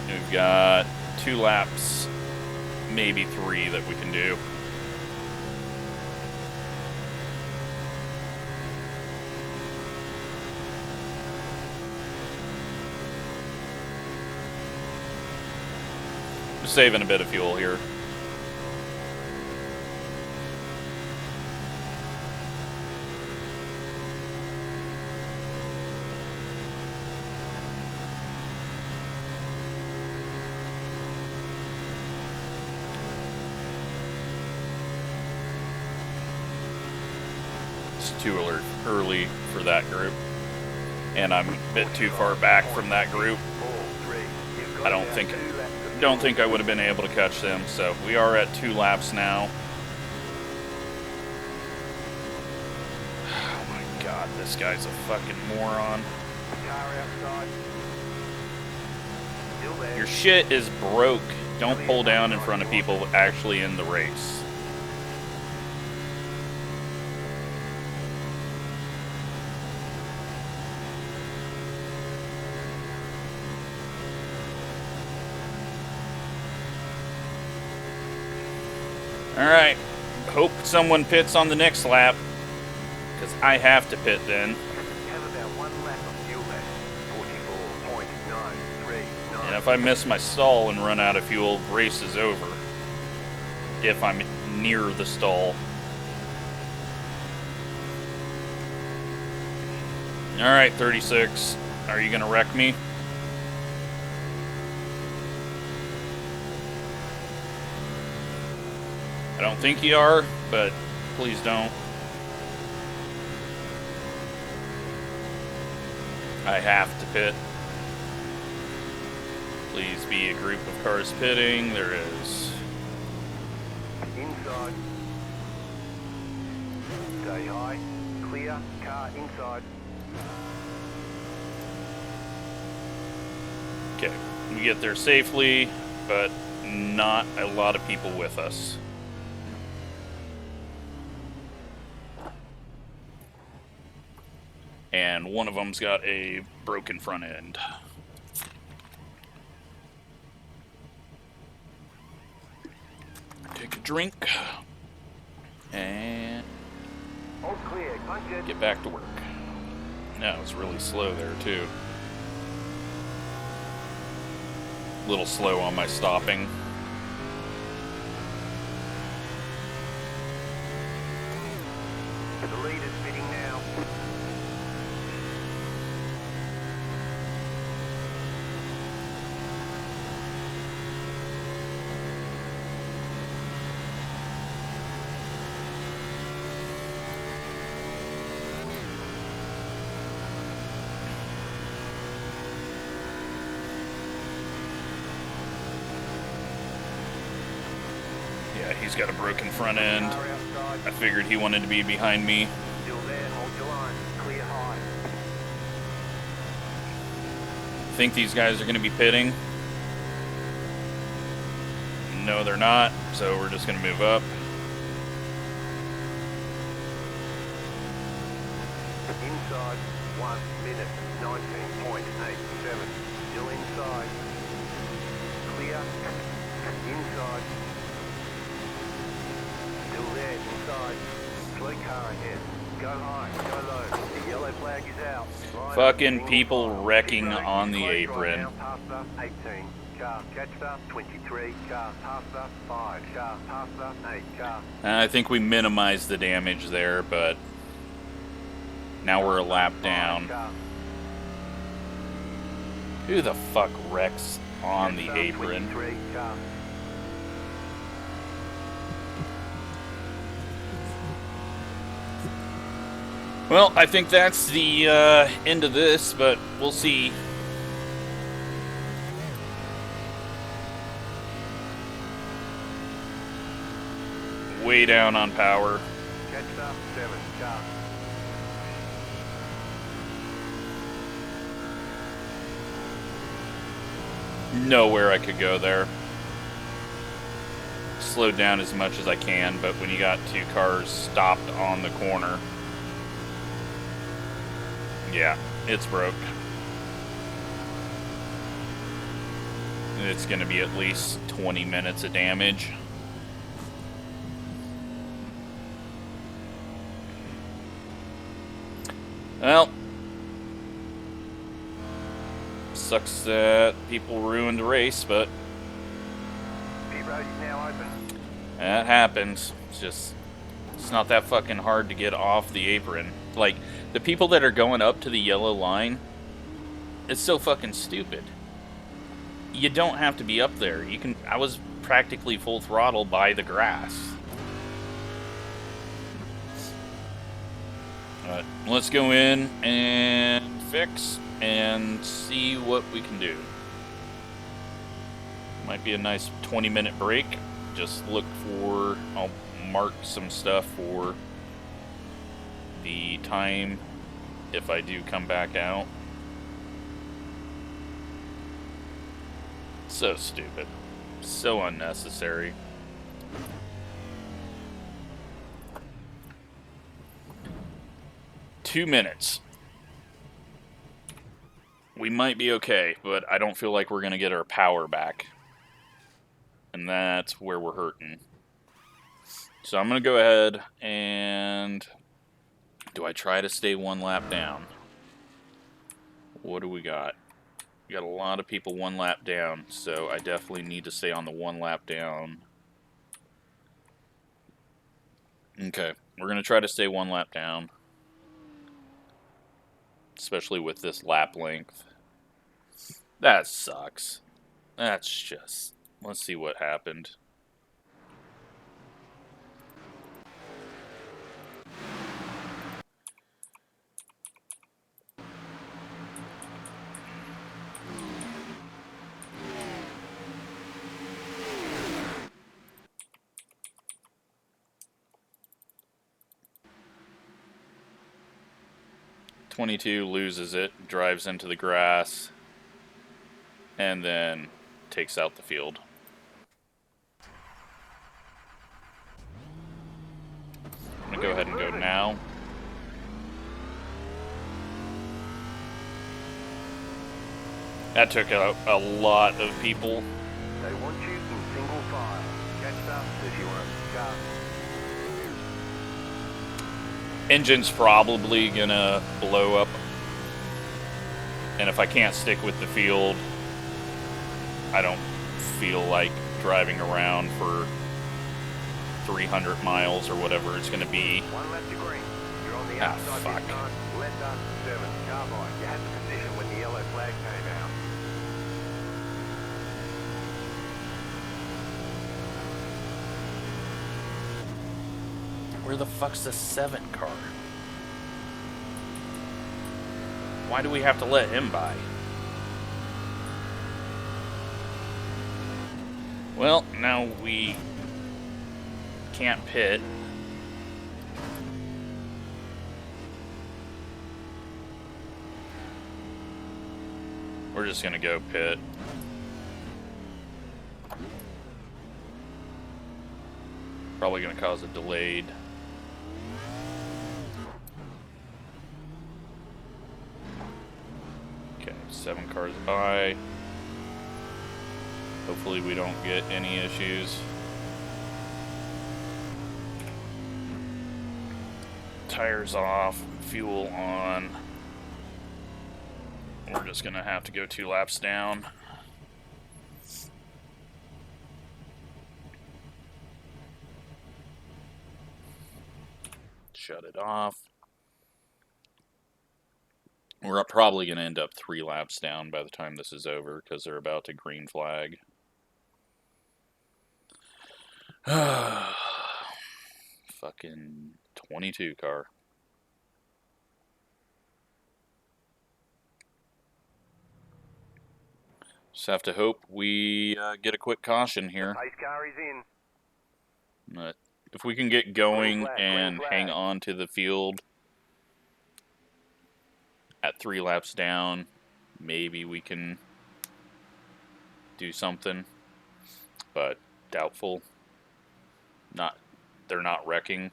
We've got 2 laps, maybe 3 that we can do. Just saving a bit of fuel here. Too early for that group, and I'm a bit too far back from that group. I don't think I would have been able to catch them, so we are at 2 laps now. Oh my god, this guy's a fucking moron. Your shit is broke. Don't pull down in front of people actually in the race. Alright, hope someone pits on the next lap, because I have to pit then. And if I miss my stall and run out of fuel, race is over. If I'm near the stall. Alright, 36. Are you going to wreck me? I don't think you are, but please don't. I have to pit. Please be a group of cars pitting. There is.
Inside. Stay high. Clear. Car inside.
Okay, we get there safely, but not a lot of people with us. And one of them's got a broken front end. Take a drink and
All clear.
get back to work. No, it's really slow there too. A little slow on my stopping.
The lead is fitting now.
He's got a broken front end.
Car outside.
I figured he wanted to be behind me.
Still there, hold your line. Clear high.
Think these guys are going to be pitting. No, they're not, so we're just going to move up.
Inside, 1 minute, 19.87. Still inside. Clear. Inside. Still there, inside. Slow car ahead. Go high, go low. The yellow flag is out. Line
Fucking
up,
people
single file.
wrecking
Keep
on the
close right
apron.
now, Pasta, 18. Car, catcher, 23. Car, pasta, 5. Car, pasta, 8. Car.
I think we minimized the damage there, but now we're a lap down.
Car.
Who the fuck wrecks on the
Catcher,
apron?
23. Car.
Well, I think that's the end of this, but we'll see. Way down on power.
Catcher, 7. Car.
Nowhere I could go there. Slow down as much as I can, but when you got two cars stopped on the corner, yeah, it's broke. It's going to be at least 20 minutes of damage. Well, sucks that people ruined the race, but
Pit road is now open.
that happens. It's not that fucking hard to get off the apron. Like, the people that are going up to the yellow line, it's so fucking stupid. You don't have to be up there. I was practically full throttle by the grass. Alright, let's go in and fix and see what we can do. Might be a nice 20-minute break. Just look for, I'll mark some stuff for the time if I do come back out. So stupid. So unnecessary. Two minutes. We might be okay, but I don't feel like we're going to get our power back. And that's where we're hurting. So I'm going to go ahead and... Do I try to stay one lap down? What do we got? We got a lot of people one lap down, so I definitely need to stay on the one lap down. Okay, we're going to try to stay one lap down. Especially with this lap length. That sucks. That's just... Let's see what happened. .22 loses it, drives into the grass, and then takes out the field. I'm going to go ahead and go now. That took out a lot of people.
They want you in single file. Catch up if you want to car.
Engine's probably going to blow up. And if I can't stick with the field, I don't feel like driving around for 300 miles or whatever it's going to be.
One left to green. You're on the
Ah,
outside
fuck.
this time. Left up 7. Carbide. You had the position when the yellow flag came out.
Where the fuck's the 7 car? Why do we have to let him by? Well, now we can't pit. We're just gonna go pit. Probably gonna cause a delayed. Okay, 7 cars by. Hopefully we don't get any issues. Tires off, fuel on. We're just gonna have to go 2 laps down. Shut it off. We're probably gonna end up 3 laps down by the time this is over because they're about to green flag. Fucking 22 car. Just have to hope we get a quick caution here.
Pace car is in.
But if we can get going and hang on to the field at 3 laps down, maybe we can do something. But doubtful. They're not wrecking.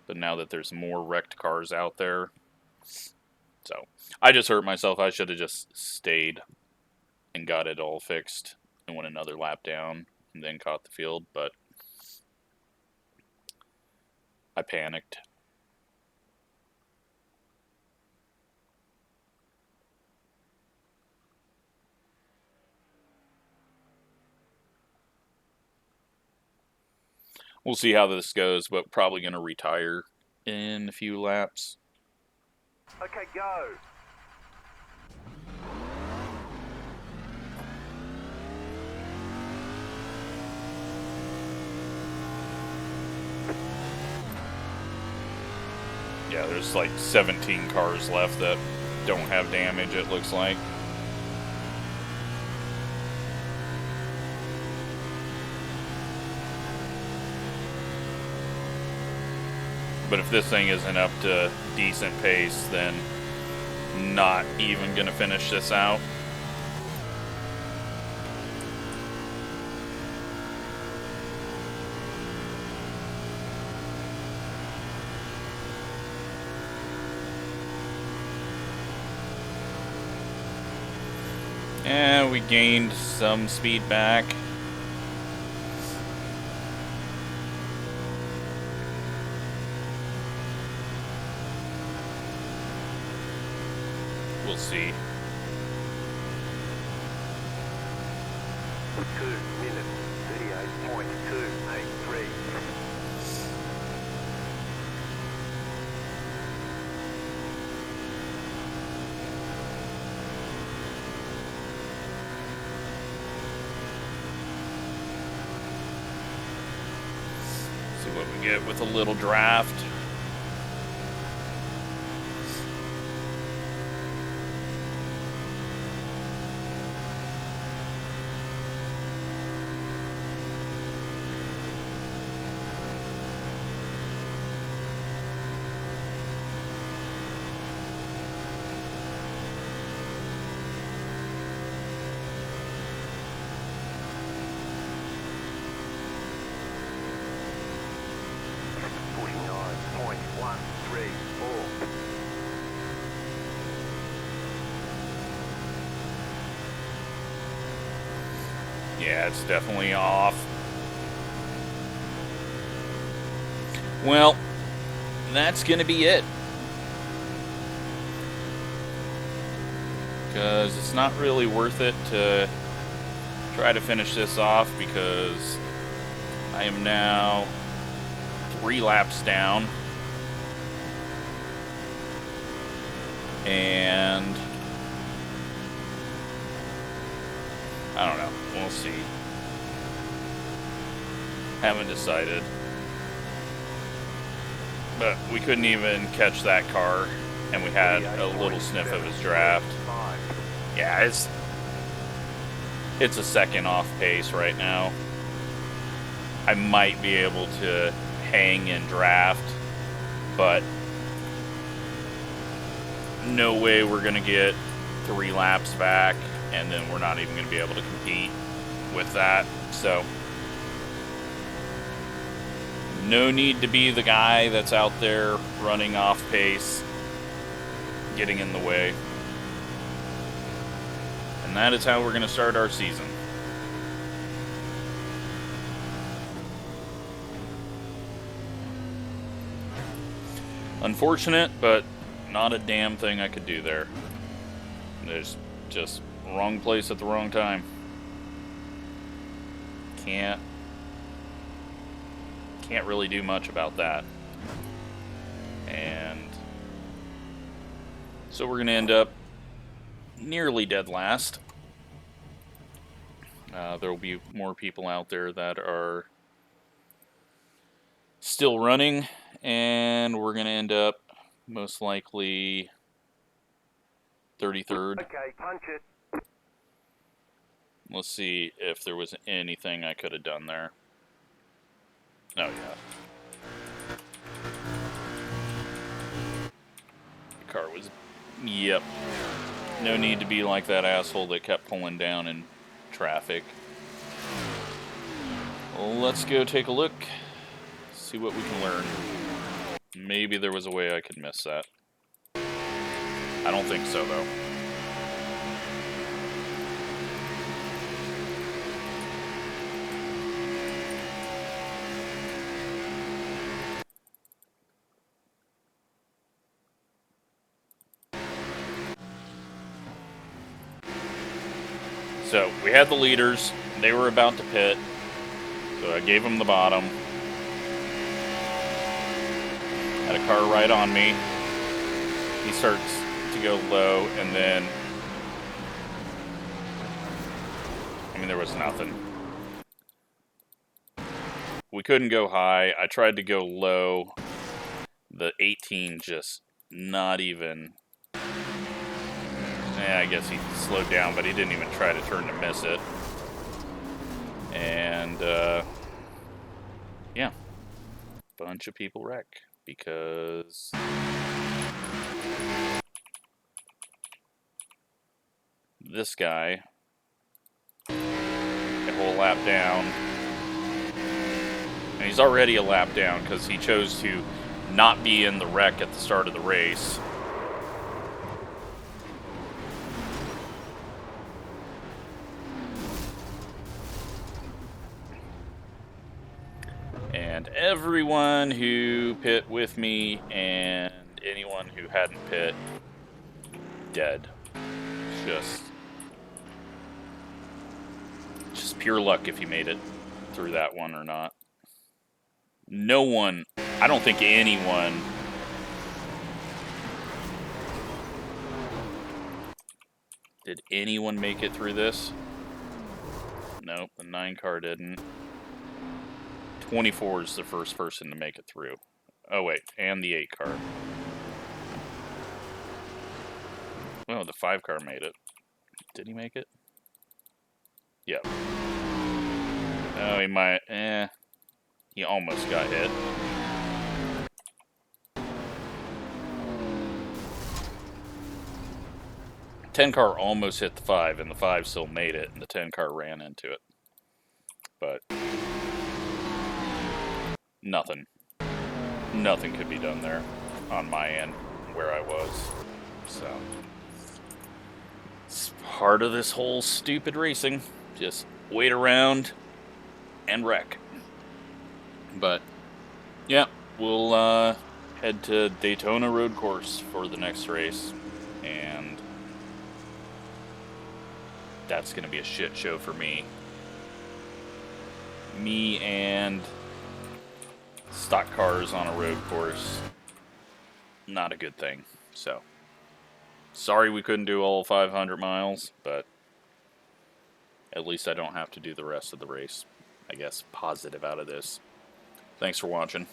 But now that there's more wrecked cars out there. So, I just hurt myself. I should have just stayed and got it all fixed and went another lap down and then caught the field, but I panicked. We'll see how this goes, but probably going to retire in a few laps.
Okay, go.
Yeah, there's like 17 cars left that don't have damage, it looks like. But if this thing isn't up to decent pace, then not even going to finish this out. And we gained some speed back. We'll see.
2 minutes, 38.283.
See what we get with a little draft. Yeah, it's definitely off. Well, that's gonna be it. Because it's not really worth it to try to finish this off because I am now 3 laps down. And I don't know. We'll see. Haven't decided. But we couldn't even catch that car, and we had a little sniff of his draft. Yeah, it's a second off pace right now. I might be able to hang and draft, but no way we're going to get 3 laps back, and then we're not even going to be able to compete with that. So, no need to be the guy that's out there running off pace, getting in the way. And that is how we're going to start our season. Unfortunate, but not a damn thing I could do there. There's just wrong place at the wrong time. Can't really do much about that. And so we're going to end up nearly dead last. There will be more people out there that are still running, and we're going to end up most likely 33rd.
Okay, punch it.
Let's see if there was anything I could have done there. Oh, yeah. The car was... Yep. No need to be like that asshole that kept pulling down in traffic. Let's go take a look. See what we can learn. Maybe there was a way I could miss that. I don't think so, though. So, we had the leaders. They were about to pit. So I gave them the bottom. Had a car right on me. He starts to go low, and then... I mean, there was nothing. We couldn't go high. I tried to go low. The 18 just not even... I guess he slowed down, but he didn't even try to turn to miss it. And, yeah. Bunch of people wreck. Because... this guy... a whole lap down. And he's already a lap down because he chose to not be in the wreck at the start of the race. And everyone who pit with me and anyone who hadn't pit, dead. Just pure luck if you made it through that one or not. No one, I don't think anyone did anyone make it through this? Nope, the 9 car didn't. 24 is the first person to make it through. Oh wait, and the 8 car. Oh, the 5 car made it. Did he make it? Yep. Oh, he might... He almost got hit. The 10 car almost hit the 5, and the 5 still made it, and the 10 car ran into it. But... nothing. Nothing could be done there on my end, where I was. So... it's part of this whole stupid racing. Just wait around and wreck. But, yeah, we'll head to Daytona road course for the next race. And that's going to be a shit show for me. Me and stock cars on a road course. Not a good thing. So, sorry we couldn't do all 500 miles, but at least I don't have to do the rest of the race. I guess positive out of this. Thanks for watching.